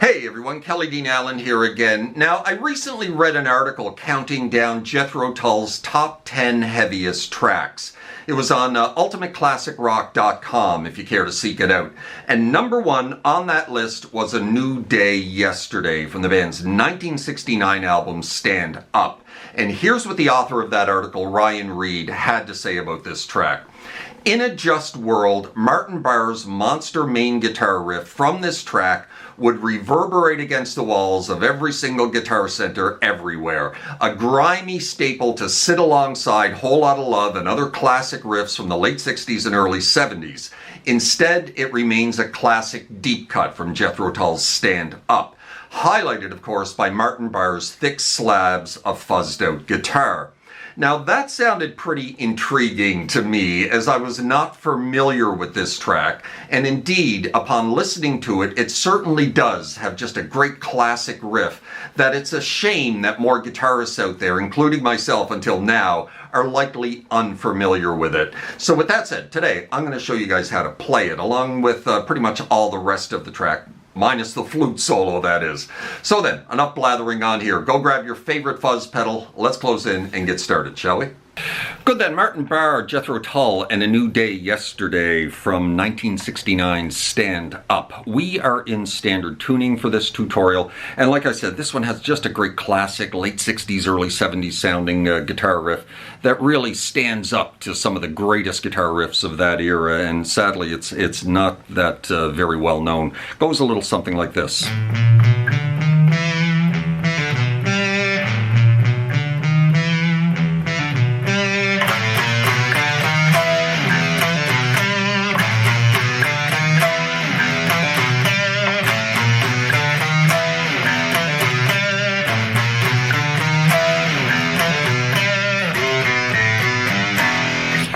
Hey everyone, Kelly Dean Allen here again. Now, I recently read an article counting down Jethro Tull's top 10 heaviest tracks. It was on ultimateclassicrock.com if you care to seek it out. And number one on that list was A New Day Yesterday from the band's 1969 album Stand Up. And here's what the author of that article, Ryan Reed, had to say about this track. In a just world, Martin Barre's monster main guitar riff from this track would reverberate against the walls of every single guitar center everywhere. A grimy staple to sit alongside Whole Lotta Love and other classic riffs from the late 60s and early 70s. Instead, it remains a classic deep cut from Jethro Tull's Stand Up, highlighted, of course, by Martin Barre's thick slabs of fuzzed out guitar. Now that sounded pretty intriguing to me, as I was not familiar with this track, and indeed, upon listening to it, it certainly does have just a great classic riff that it's a shame that more guitarists out there, including myself until now, are likely unfamiliar with it. So with that said, today I'm going to show you guys how to play it, along with pretty much all the rest of the track. Minus the flute solo, that is. So then, enough blathering on here. Go grab your favorite fuzz pedal. Let's close in and get started, shall we? Good then, Martin Barre, Jethro Tull, and A New Day Yesterday from 1969 Stand Up. We are in standard tuning for this tutorial, and like I said, this one has just a great classic late 60s, early 70s sounding guitar riff that really stands up to some of the greatest guitar riffs of that era, and sadly it's not that very well known. Goes a little something like this.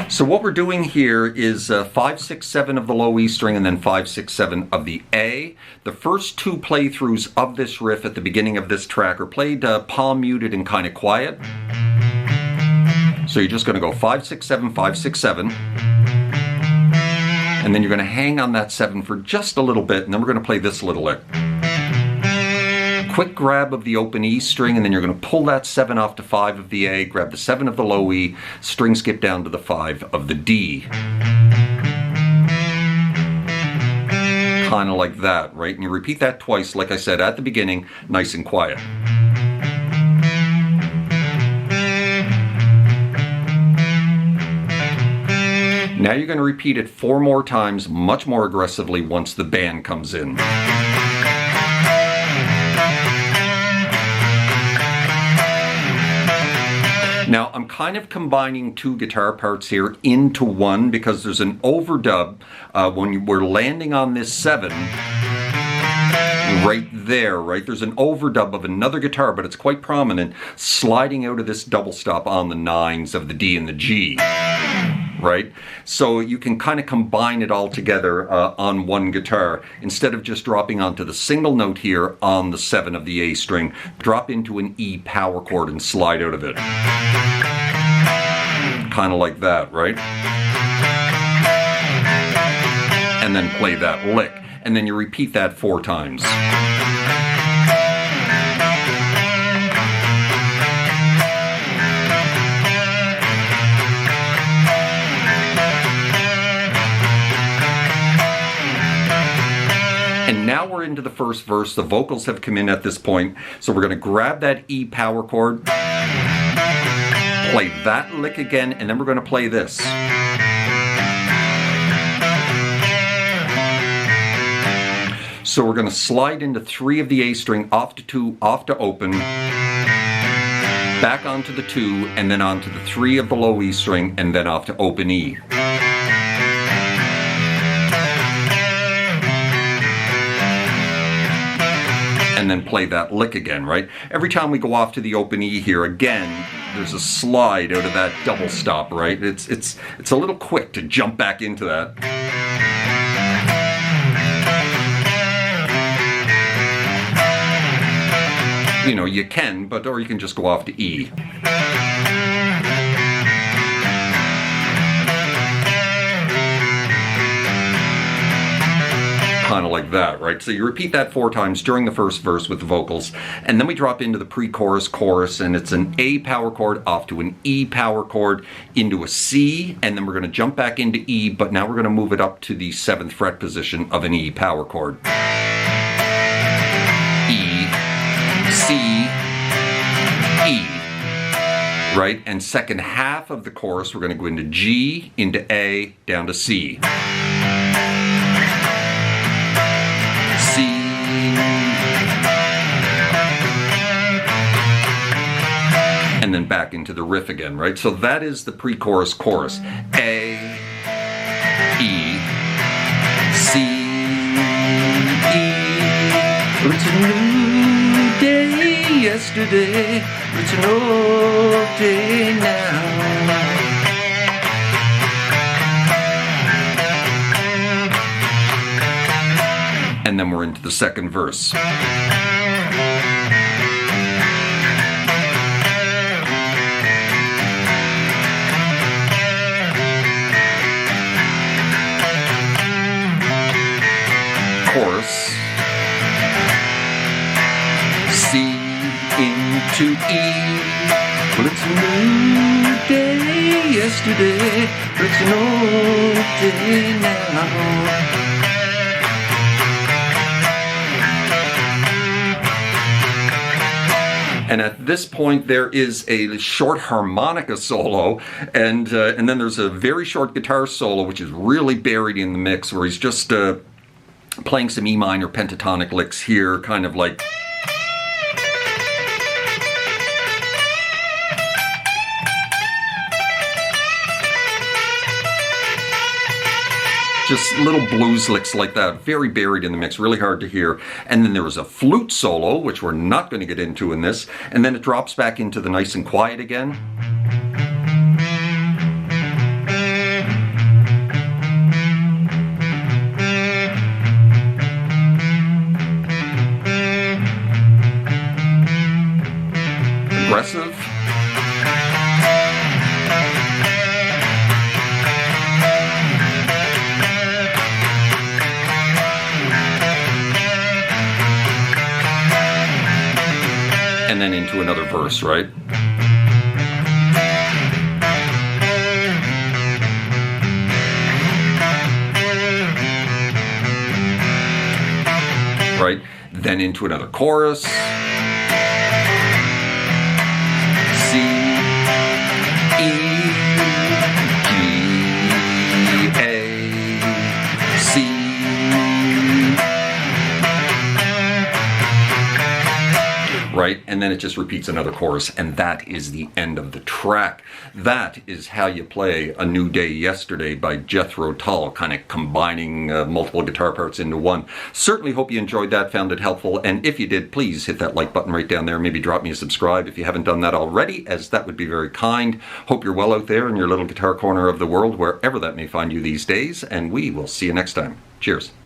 So what we're doing here is 5, 6, 7 of the low E string and then 5, 6, 7 of the A. The first two playthroughs of this riff at the beginning of this track are played palm muted and kind of quiet. So you're just going to go 5, 6, 7, 5, 6, 7. And then you're going to hang on that 7 for just a little bit, and then we're going to play this little lick. Quick grab of the open E string, and then you're going to pull that 7 off to 5 of the A, grab the 7 of the low E, string skip down to the 5 of the D. Kind of like that, right? And you repeat that twice, like I said, at the beginning, nice and quiet. Now you're going to repeat it 4 more times, much more aggressively once the band comes in. Now, I'm kind of combining two guitar parts here into one because there's an overdub when we're landing on this 7 right there, right? There's an overdub of another guitar, but it's quite prominent, sliding out of this double stop on the 9s of the D and the G, right? So you can kind of combine it all together on one guitar. Instead of just dropping onto the single note here on the 7 of the A string, drop into an E power chord and slide out of it. Kind of like that, right? And then play that lick. And then you repeat that 4 times. And now we're into the first verse. The vocals have come in at this point. So we're going to grab that E power chord, play that lick again, and then we're going to play this. So we're going to slide into 3 of the A string, off to 2, off to open, back onto the 2, and then onto the 3 of the low E string, and then off to open E. And then play that lick again, right? Every time we go off to the open E here, again, there's a slide out of that double stop, right? It's a little quick to jump back into that. You know, you can, or you can just go off to E. kind of like that, right? So you repeat that 4 times during the first verse with the vocals, and then we drop into the pre-chorus, chorus, and it's an A power chord off to an E power chord into a C, and then we're going to jump back into E, but now we're going to move it up to the 7th fret position of an E power chord. E, C, E. Right? And second half of the chorus, we're going to go into G, into A, down to C. C. And then back into the riff again, right? So that is the pre-chorus, chorus. A, E, C, E. It's a new day yesterday. It's an old day now. And then we're into the second verse. Chorus. C into E. Well, it's a new day yesterday. It's an old day now. And at this point, there is a short harmonica solo, and then there's a very short guitar solo, which is really buried in the mix, where he's just playing some E minor pentatonic licks here, kind of like. Just little blues licks like that, very buried in the mix, really hard to hear. And then there was a flute solo, which we're not going to get into in this, and then it drops back into the nice and quiet again. Aggressive. And then into another verse, right? Right? Then into another chorus. C, E, G, A, C. Right? And then it just repeats another chorus, and that is the end of the track. That is how you play A New Day Yesterday by Jethro Tull, kind of combining multiple guitar parts into one. Certainly hope you enjoyed that, found it helpful, and if you did, please hit that like button right down there. Maybe drop me a subscribe if you haven't done that already, as that would be very kind. Hope you're well out there in your little guitar corner of the world, wherever that may find you these days, and we will see you next time. Cheers.